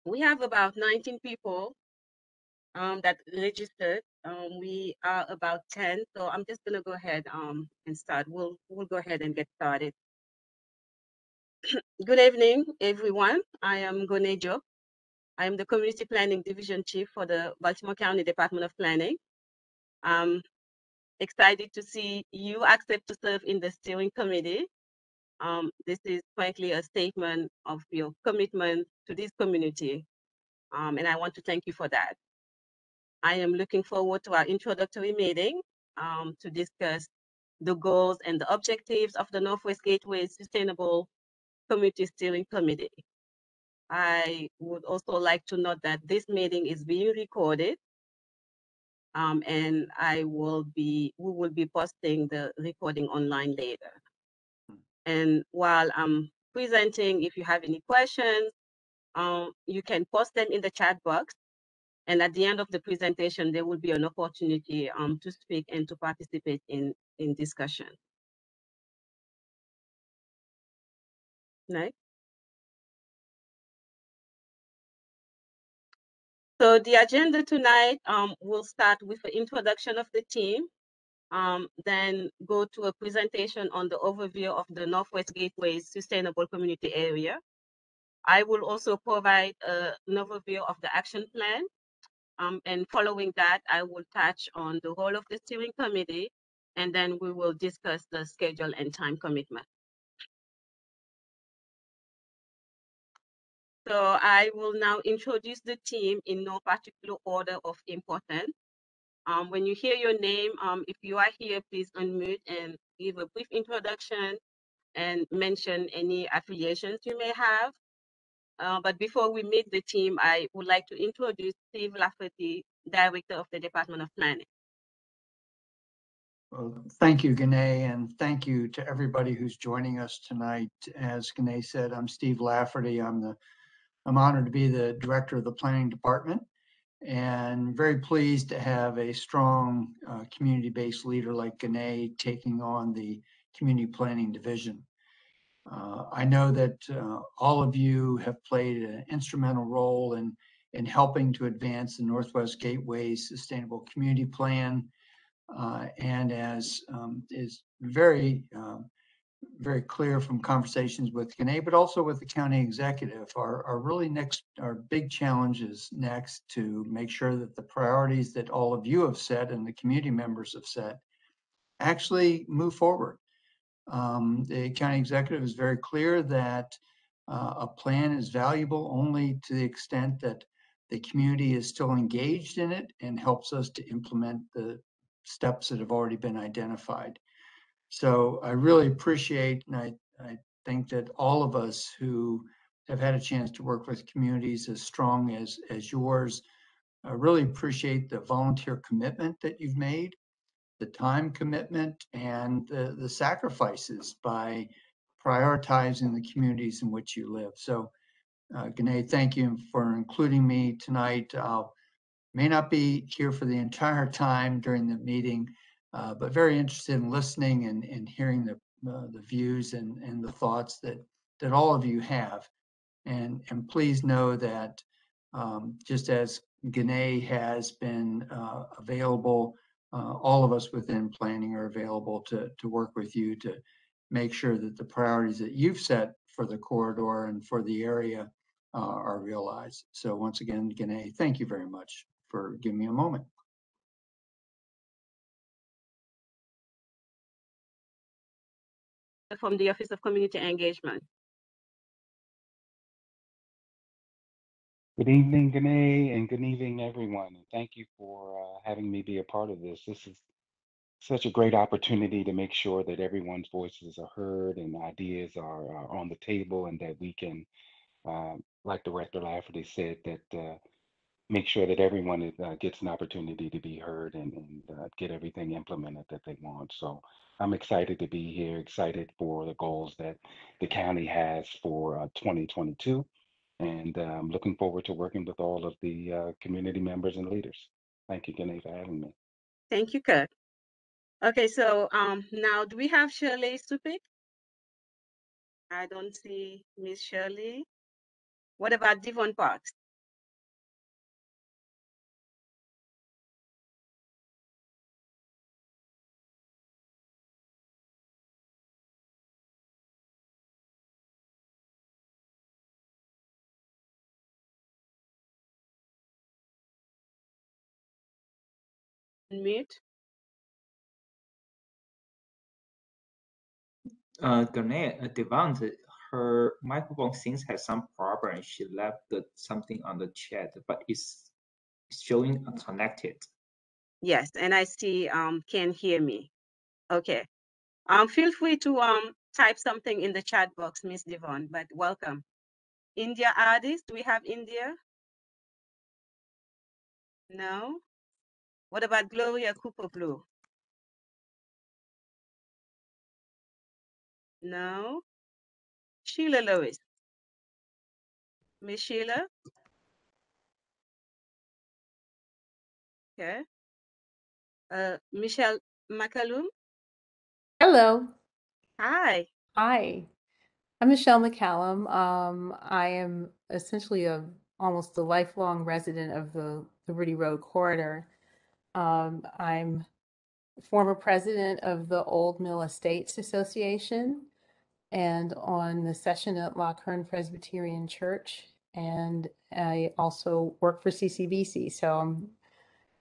We have about 19 people that registered. We are about 10, so I'm just gonna go ahead and start. We'll go ahead and get started. Good evening, everyone. I am Bernett Jones. I am the Community Planning Division Chief for the Baltimore County Department of Planning. I'm excited to see you accept to serve in the steering committee. This is frankly a statement of your commitment to this community, and I want to thank you for that. I am looking forward to our introductory meeting to discuss the goals and the objectives of the Northwest Gateway Sustainable Community Steering Committee. I would also like to note that this meeting is being recorded, and we will be posting the recording online later. And while I'm presenting, if you have any questions, you can post them in the chat box. And at the end of the presentation, there will be an opportunity to speak and to participate in discussion. Right? So the agenda tonight will start with the introduction of the team, then go to a presentation on the overview of the Northwest Gateway Sustainable Community Area. I will also provide an overview of the action plan. And following that, I will touch on the role of the steering committee, and then we will discuss the schedule and time commitment. So I will now introduce the team in no particular order of importance. When you hear your name, if you are here, please unmute and give a brief introduction and mention any affiliations you may have. But before we meet the team, I would like to introduce Steve Lafferty, Director of the Department of Planning. Well, thank you, Gane, and thank you to everybody who's joining us tonight. As Gane said, I'm Steve Lafferty. I'm honored to be the Director of the Planning Department, and very pleased to have a strong community-based leader like Gane taking on the Community Planning Division. I know that all of you have played an instrumental role in helping to advance the Northwest Gateway Sustainable Community Plan, and as is very clear from conversations with Gane, but also with the county executive, our big challenge is next to make sure that the priorities that all of you have set and the community members have set actually move forward. The county executive is very clear that a plan is valuable only to the extent that the community is still engaged in it and helps us to implement the steps that have already been identified. So I really appreciate, and I think that all of us who have had a chance to work with communities as strong as yours, I really appreciate the volunteer commitment that you've made, the time commitment, and the sacrifices by prioritizing the communities in which you live. So, Gane, thank you for including me tonight. May not be here for the entire time during the meeting, but very interested in listening and hearing the views and the thoughts that all of you have. And please know that just as Gane has been available, all of us within planning are available to work with you to make sure that the priorities that you've set for the corridor and for the area are realized. So once again, Gane, thank you very much for giving me a moment. From the Office of Community Engagement. Good evening, Gane, and good evening, everyone. And thank you for having me be a part of this. This is such a great opportunity to make sure that everyone's voices are heard and ideas are on the table, and that we can, like Director Lafferty said, that make sure that everyone gets an opportunity to be heard and get everything implemented that they want. So I'm excited to be here, excited for the goals that the county has for 2022. And I'm looking forward to working with all of the community members and leaders. Thank you, Gane, for having me. Thank you, Kurt. Okay, so now do we have Shirley Supik? I don't see Miss Shirley. What about Devon Parks? Unmute. Devant, her microphone seems has some problem. She left something on the chat, but it's showing connected. Yes, and I see can hear me. Okay. Feel free to type something in the chat box, Miss Devon, but welcome. India artist, do we have India? No? What about Gloria Cooper Blue? No? Sheila Lewis. Miss Sheila? Okay. Michelle McCallum? Hello. Hi. Hi. I'm Michelle McCallum. I am essentially almost a lifelong resident of the Liberty Road corridor. I'm former president of the Old Mill Estates Association and on the session at Loch Hern Presbyterian Church. And I also work for CCBC. So I'm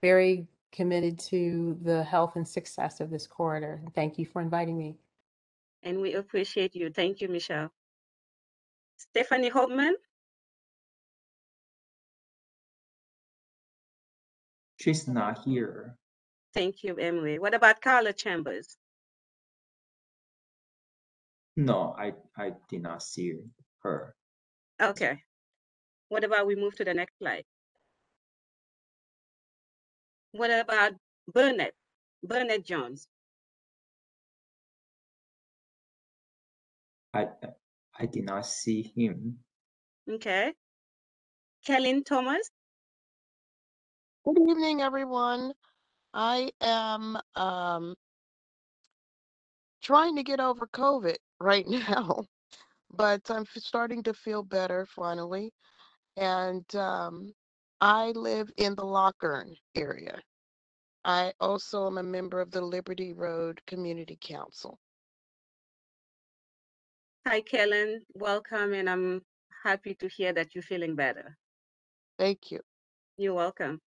very committed to the health and success of this corridor. Thank you for inviting me. And we appreciate you. Thank you, Michelle. Stephanie Hopman? She's not here. Thank you, Emily. What about Carla Chambers? No, I did not see her. Okay. What about we move to the next slide? What about Bernett Jones? I did not see him. Okay. Kellen Thomas? Good evening, everyone. I am trying to get over COVID right now, but I'm starting to feel better finally. And I live in the Loch Hern area. I also am a member of the Liberty Road Community Council. Hi, Kellen. Welcome, and I'm happy to hear that you're feeling better. Thank you. You're welcome.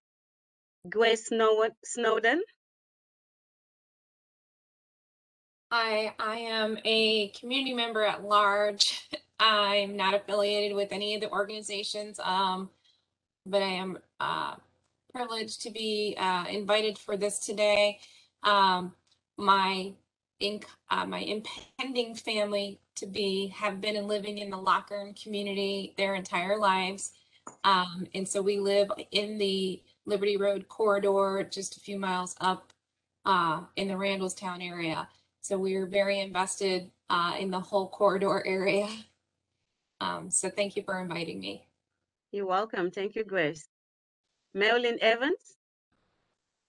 Grace Snowden? I am a community member at large. I'm not affiliated with any of the organizations, but I am privileged to be invited for this today. My impending family have been living in the Loch Hern community their entire lives. And so we live in the Liberty Road corridor, just a few miles up in the Randallstown area. So we're very invested in the whole corridor area. So thank you for inviting me. You're welcome. Thank you, Grace. Marilyn Evans?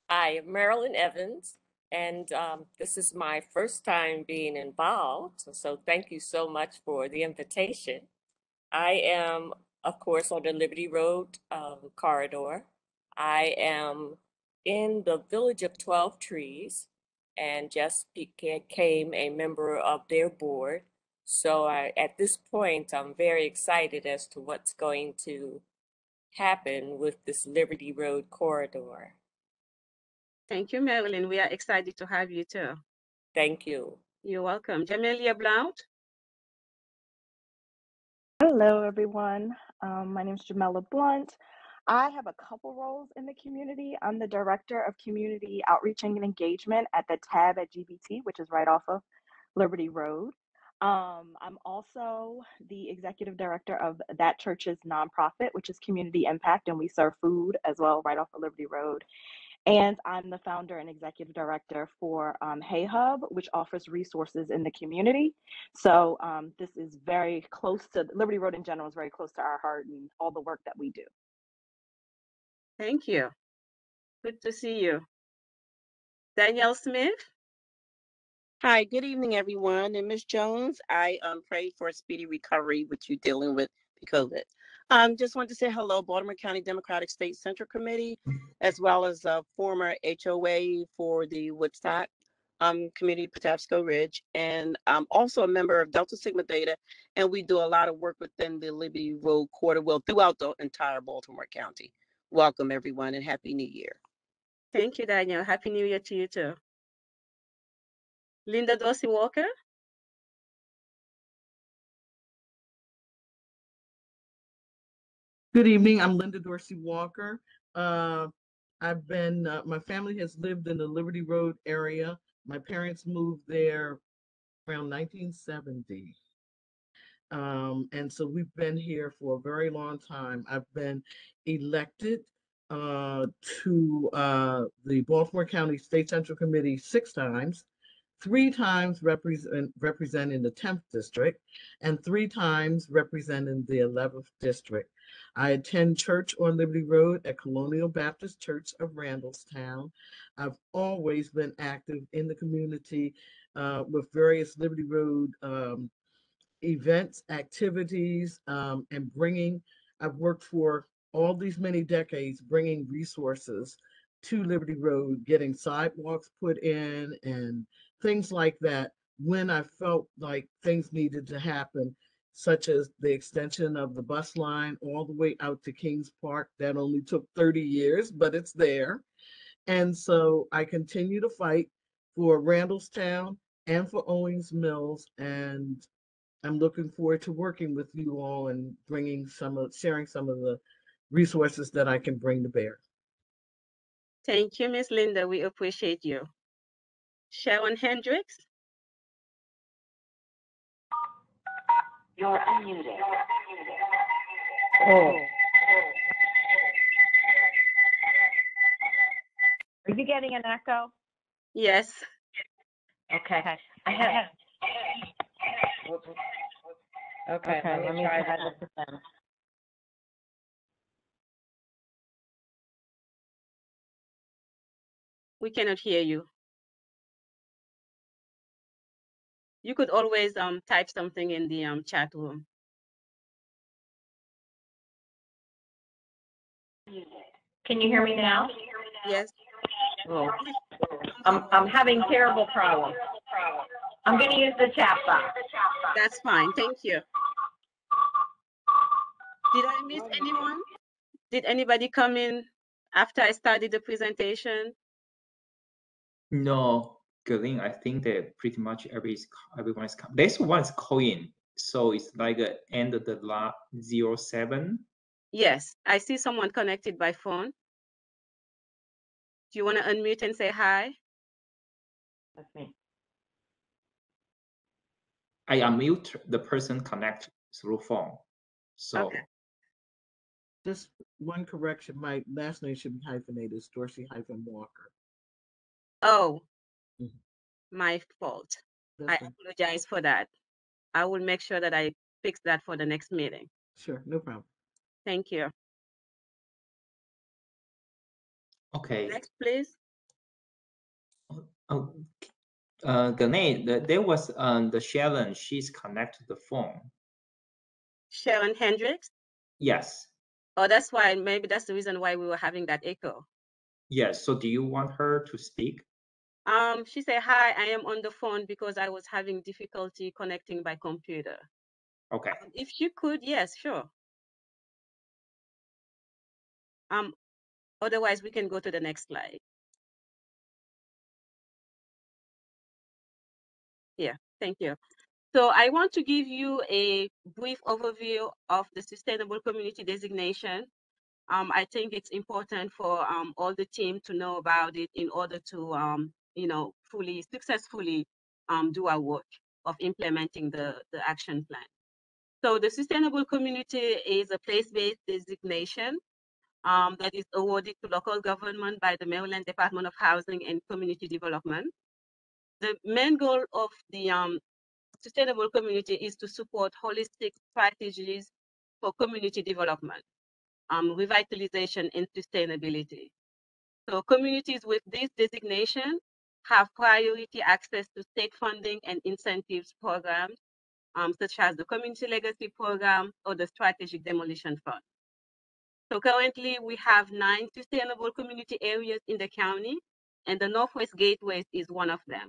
Hi, I'm Marilyn Evans, and this is my first time being involved. So thank you so much for the invitation. I am, of course, on the Liberty Road corridor. I am in the village of 12 Trees and just became a member of their board. So at this point, I'm very excited as to what's going to happen with this Liberty Road corridor. Thank you, Marilyn. We are excited to have you too. Thank you. You're welcome. Jamelia Blount? Hello, everyone. My name is Jamela Blunt. I have a couple roles in the community. I'm the Director of Community Outreach and Engagement at the TAB at GBT, which is right off of Liberty Road. I'm also the Executive Director of that church's nonprofit, which is Community Impact, and we serve food as well right off of Liberty Road. And I'm the founder and executive director for Hey Hub, which offers resources in the community. So this is very close to Liberty Road in general, is very close to our heart and all the work that we do. Thank you. Good to see you. Danielle Smith? Hi, good evening, everyone. And Ms. Jones, I pray for a speedy recovery with you dealing with COVID. Just wanted to say hello, Baltimore County Democratic State Central Committee, as well as a former HOA for the Woodstock community, Patapsco Ridge, and I'm also a member of Delta Sigma Theta, and we do a lot of work within the Liberty Road corridor, well, throughout the entire Baltimore County. Welcome, everyone, and Happy New Year. Thank you, Daniel. Happy New Year to you too. Linda Dorsey Walker. Good evening. I'm Linda Dorsey Walker. My family has lived in the Liberty Road area. My parents moved there around 1970. And so we've been here for a very long time. I've been elected to the Baltimore County State Central Committee 6 times, 3 times representing the 10th district, and 3 times representing the 11th district. I attend church on Liberty Road at Colonial Baptist Church of Randallstown. I've always been active in the community with various Liberty Road events, activities, and I've worked for all these many decades, bringing resources to Liberty Road, getting sidewalks put in and things like that when I felt like things needed to happen, such as the extension of the bus line all the way out to Kings Park. That only took 30 years, but it's there. And so I continue to fight for Randallstown and for Owings Mills, and I'm looking forward to working with you all and sharing some of the resources that I can bring to bear. Thank you, Miss Linda. We appreciate you. Sharon Hendricks. You're unmuted. Oh. Are you getting an echo? Yes. Okay. Okay, let me try this again. We cannot hear you. You could always type something in the chat room. Can you hear me now? Yes. Oh. I'm having terrible problems. I'm going to use the chat box. That's fine. Thank you. Did I miss anyone? Did anybody come in after I started the presentation? No, Galen, I think that pretty much everyone is coming. This one's calling, so it's like end of the 07. Yes, I see someone connected by phone. Do you want to unmute and say hi? That's me. I unmute the person connect through phone. So okay. Just one correction, my last name should be hyphenated, it's Dorsey-Walker. Oh, my fault. That's I fine. apologize for that. I will make sure that I fix that for the next meeting. Sure, no problem. Thank you. okay. Next, please. Gane, there was the Sharon, she's connected to the phone. Sharon Hendricks? Yes. Oh, that's why, maybe that's the reason why we were having that echo. Yes, so do you want her to speak? She said, hi, I am on the phone because I was having difficulty connecting by computer. Okay. If you could, yes, sure. Otherwise we can go to the next slide. Yeah, thank you. So I want to give you a brief overview of the Sustainable Community Designation. I think it's important for all the team to know about it in order to, successfully do our work of implementing the action plan. So the Sustainable Community is a place-based designation that is awarded to local government by the Maryland Department of Housing and Community Development. The main goal of the Sustainable Community is to support holistic strategies for community development, revitalization, and sustainability. So communities with this designation have priority access to state funding and incentives programs, such as the Community Legacy Program or the Strategic Demolition Fund. So currently we have 9 sustainable community areas in the county, and the Northwest Gateway is one of them.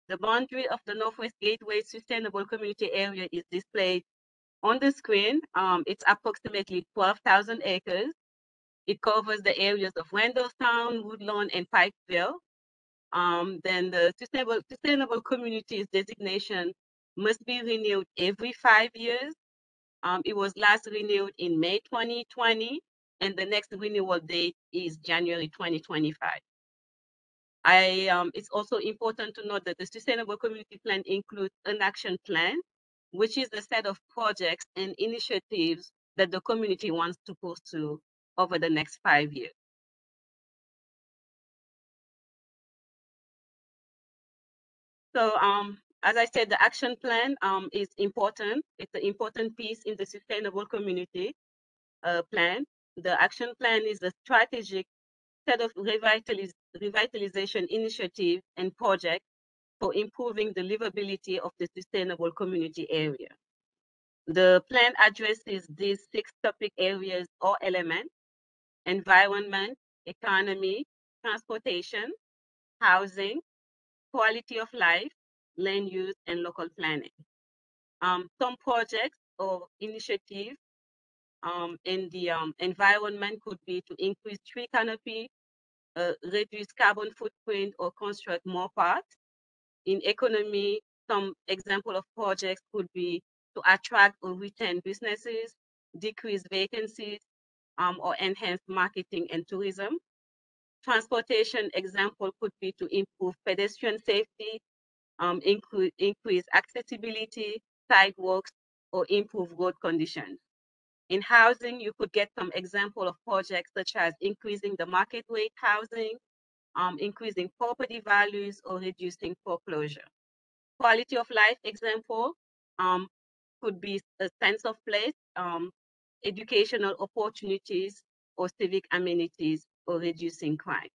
The boundary of the Northwest Gateway Sustainable Community Area is displayed on the screen. It's approximately 12,000 acres. It covers the areas of Randallstown, Woodlawn, and Pikeville. Then the sustainable communities designation must be renewed every 5 years. It was last renewed in May 2020, and the next renewal date is January 2025. It's also important to note that the Sustainable Community Plan includes an action plan, which is a set of projects and initiatives that the community wants to pursue over the next 5 years. So as I said, the action plan is important. It's an important piece in the Sustainable Community Plan. The action plan is a strategic set of revitalization initiative and projects for improving the livability of the sustainable community area. The plan addresses these 6 topic areas or elements: environment, economy, transportation, housing, quality of life, land use, and local planning. Some projects or initiatives in the environment could be to increase tree canopy, reduce carbon footprint, or construct more parks. In economy, some example of projects could be to attract or retain businesses, decrease vacancies, or enhance marketing and tourism. Transportation example could be to improve pedestrian safety, increase accessibility, sidewalks, or improve road conditions. In housing, you could get some example of projects such as increasing the market rate housing, increasing property values, or reducing foreclosure. Quality of life example could be a sense of place, educational opportunities, or civic amenities, or reducing crime.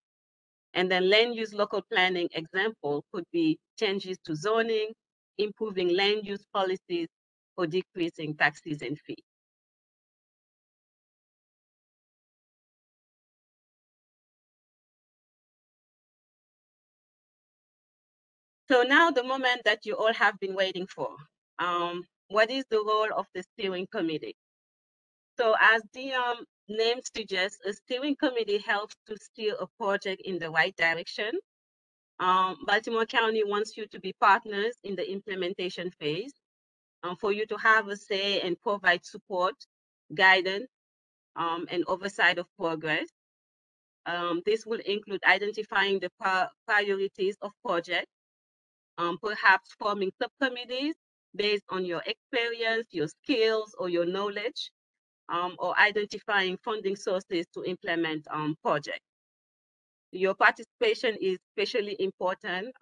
And then land use local planning example could be changes to zoning, improving land use policies, or decreasing taxes and fees. So now the moment that you all have been waiting for. What is the role of the steering committee? So as the name suggests, a steering committee helps to steer a project in the right direction. Baltimore County wants you to be partners in the implementation phase, for you to have a say and provide support, guidance, and oversight of progress. This will include identifying the priorities of projects, perhaps forming subcommittees based on your experience, your skills, or your knowledge, or identifying funding sources to implement projects. Your participation is especially important.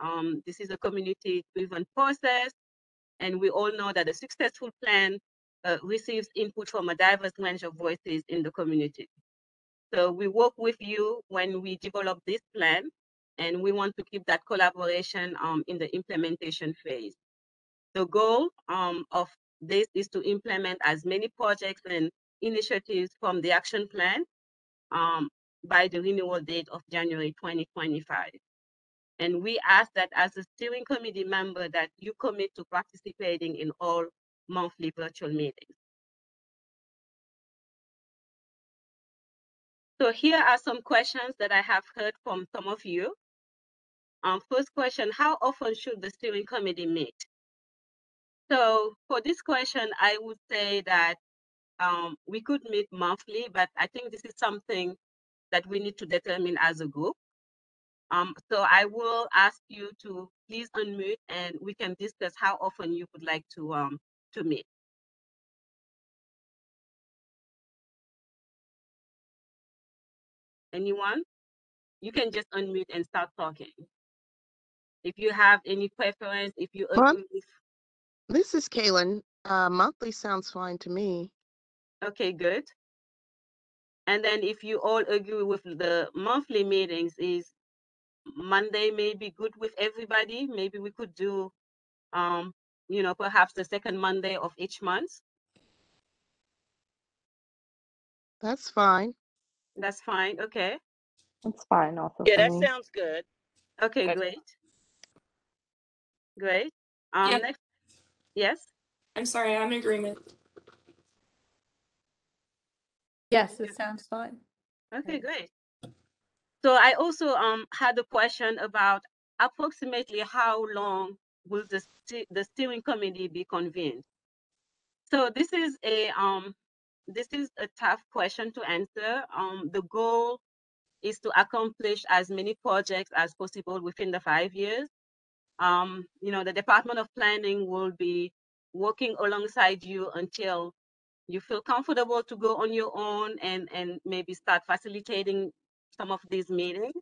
This is a community-driven process, and we all know that a successful plan receives input from a diverse range of voices in the community. So we work with you when we develop this plan, and we want to keep that collaboration in the implementation phase. The goal of this is to implement as many projects and initiatives from the action plan by the renewal date of January 2025. And we ask that as a steering committee member that you commit to participating in all monthly virtual meetings. So here are some questions that I have heard from some of you. First question, how often should the steering committee meet? So for this question, I would say that we could meet monthly, but I think this is something that we need to determine as a group. So I will ask you to please unmute and we can discuss how often you would like to meet. Anyone? You can just unmute and start talking. If you have any preference, if you agree with. This is Kaylin. Monthly sounds fine to me. Okay, good. And then if you all agree with the monthly meetings, is Monday maybe good with everybody? Maybe we could do, you know, perhaps the second Monday of each month. That's fine. That's fine. Okay. It's fine also Yeah, for that me. sounds good. Okay, That's- great. Great. Yeah. Next, yes. I'm sorry, I'm in agreement. Yes, it sounds fine. Okay, great. So I also had a question about approximately how long will the steering committee be convened? So this is a tough question to answer. The goal is to accomplish as many projects as possible within the 5 years. The Department of Planning will be working alongside you until you feel comfortable to go on your own and maybe start facilitating some of these meetings.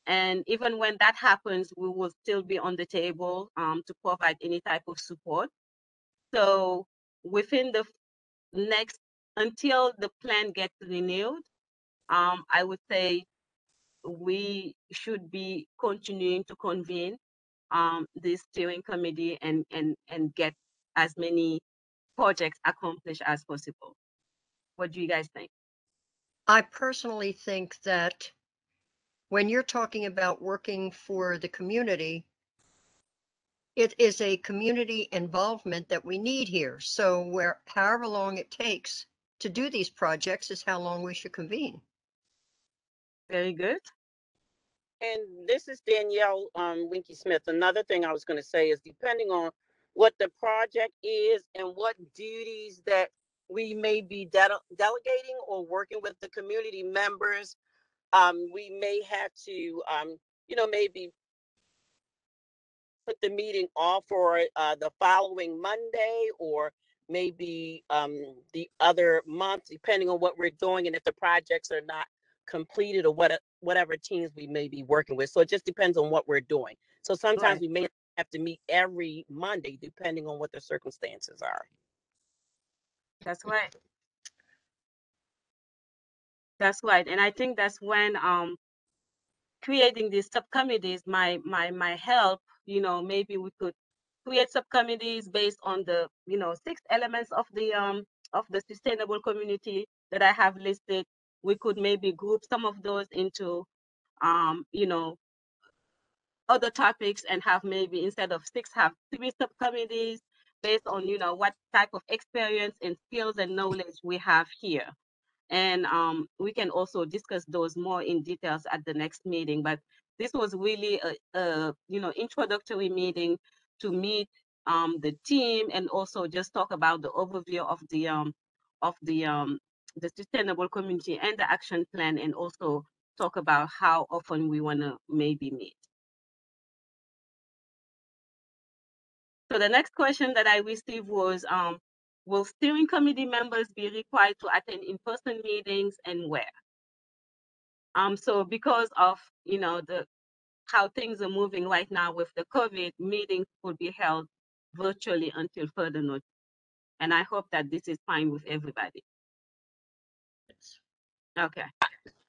And even when that happens, we will still be on the table to provide any type of support. So within the next, until the plan gets renewed, I would say we should be continuing to convene this steering committee and get as many projects accomplished as possible. What do you guys think? I personally think that when you're talking about working for the community, it is a community involvement that we need here. So however long it takes to do these projects is how long we should convene. Very good. And this is Danielle Winky Smith. Another thing I was going to say is depending on what the project is and what duties that we may be delegating or working with the community members, we may have to, maybe put the meeting off for the following Monday or maybe the other month, depending on what we're doing and if the projects are not completed or whatever teams we may be working with. So it just depends on what we're doing. So sometimes Right. we may have to meet every Monday, depending on what the circumstances are. That's right. That's right. And I think that's when creating these subcommittees might help. Maybe we could create subcommittees based on the 6 elements of the sustainable community that I have listed. We could maybe group some of those into um, you know other topics and have maybe instead of 6 have 3 subcommittees based on what type of experience and skills and knowledge we have here. And we can also discuss those more in details at the next meeting. But this was really a introductory meeting to meet the team and also just talk about the overview of the sustainable community and the action plan, and also talk about how often we want to maybe meet. So the next question that I received was, will steering committee members be required to attend in-person meetings, and where? So because of how things are moving right now with the COVID, meetings will be held virtually until further notice. And I hope that this is fine with everybody. Okay.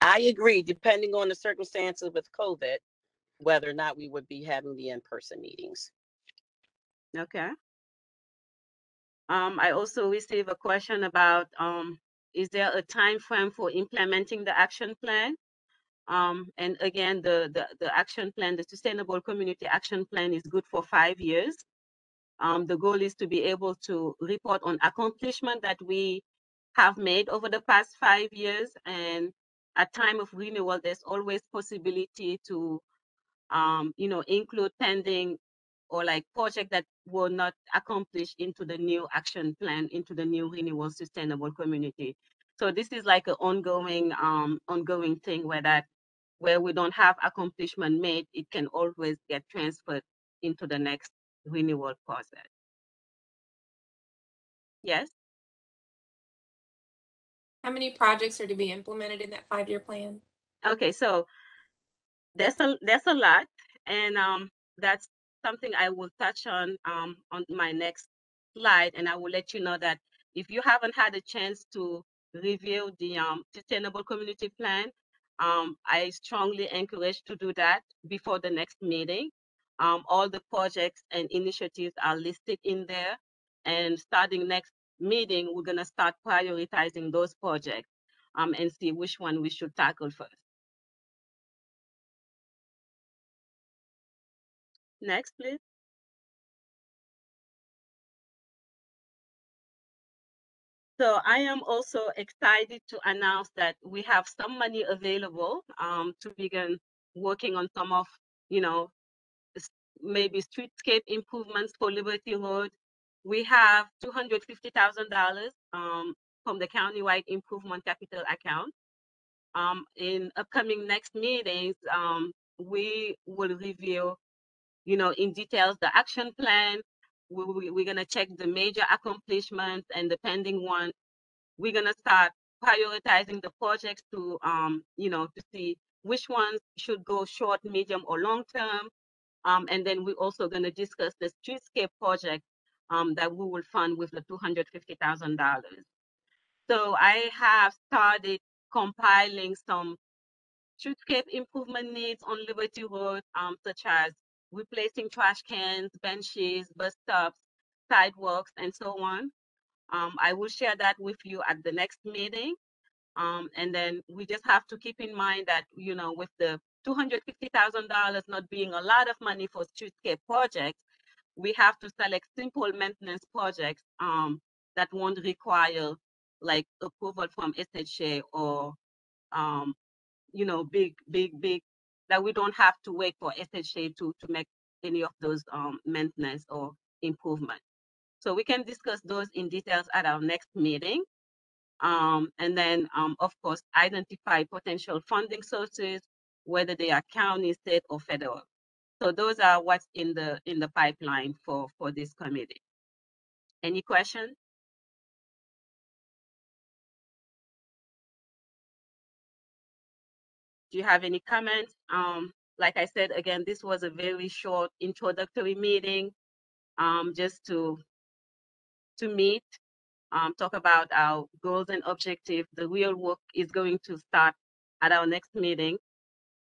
I agree, depending on the circumstances with COVID, whether or not we would be having the in-person meetings. Okay. I also received a question about, is there a time frame for implementing the action plan? And again, the action plan, the Sustainable Community Action Plan, is good for 5 years. The goal is to be able to report on accomplishment that we have made over the past 5 years. And at time of renewal, there's always possibility to, include pending or like projects that were not accomplished into the new action plan, into the new renewal sustainable community. So this is like an ongoing thing where we don't have accomplishment made, it can always get transferred into the next renewal process. Yes? How many projects are to be implemented in that 5-year plan? Okay, so there's a lot, and that's something I will touch on my next slide, and I will let you know that if you haven't had a chance to review the sustainable community plan, I strongly encourage to do that before the next meeting. All the projects and initiatives are listed in there, and starting next meeting, we're gonna start prioritizing those projects and see which one we should tackle first. Next, please. So I am also excited to announce that we have some money available to begin working on some of, maybe streetscape improvements for Liberty Road. We have $250,000 from the countywide improvement capital account. In upcoming next meetings, we will review, in details the action plan. We're gonna check the major accomplishments and the pending ones. We're gonna start prioritizing the projects to, to see which ones should go short, medium, or long term. And then we're also gonna discuss the streetscape project that we will fund with the $250,000. So I have started compiling some streetscape improvement needs on Liberty Road, such as replacing trash cans, benches, bus stops, sidewalks, and so on. I will share that with you at the next meeting. And then we just have to keep in mind that, with the $250,000 not being a lot of money for streetscape projects, we have to select simple maintenance projects that won't require like approval from SHA or big, that we don't have to wait for SHA to make any of those maintenance or improvement. So we can discuss those in details at our next meeting. And then, of course, identify potential funding sources, whether they are county, state, or federal. So those are what's in the pipeline for this committee. Any questions? Do you have any comments? Like I said, again, this was a very short introductory meeting, just to meet, talk about our goals and objectives. The real work is going to start at our next meeting.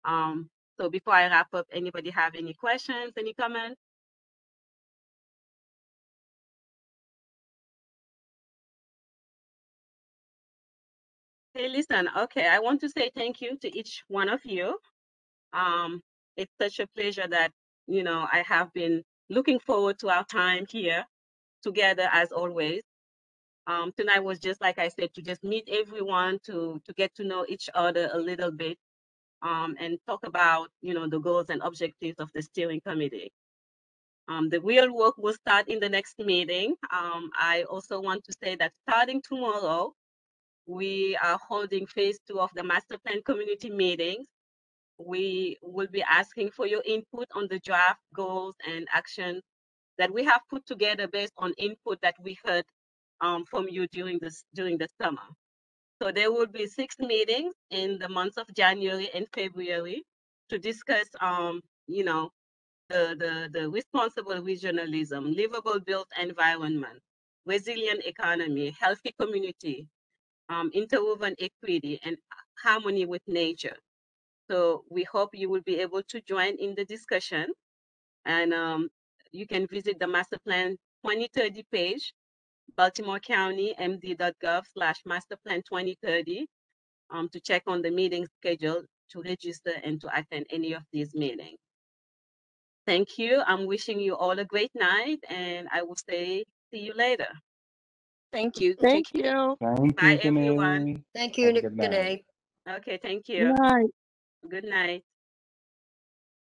So before I wrap up, anybody have any questions, any comments? Hey, listen, okay, I want to say thank you to each one of you. It's such a pleasure that, I have been looking forward to our time here together as always. Tonight was just, like I said, to just meet everyone, to get to know each other a little bit, and talk about, the goals and objectives of the steering committee. The real work will start in the next meeting. I also want to say that starting tomorrow, we are holding phase 2 of the master plan community meetings. We will be asking for your input on the draft goals and actions that we have put together based on input that we heard from you during the summer. So there will be 6 meetings in the months of January and February to discuss, the responsible regionalism, livable built environment, resilient economy, healthy community, interwoven equity, and harmony with nature. So we hope you will be able to join in the discussion, and you can visit the Master Plan 2030 page, baltimorecounty.md.gov/masterplan 2030, to check on the meeting schedule, to register, and to attend any of these meetings. Thank you. I'm wishing you all a great night, and I will say see you later. Thank you. Thank you. Thank Bye, you, everyone. Ganae. Thank you, Have a good night. Ganae. Okay, thank Good you. night. Good night.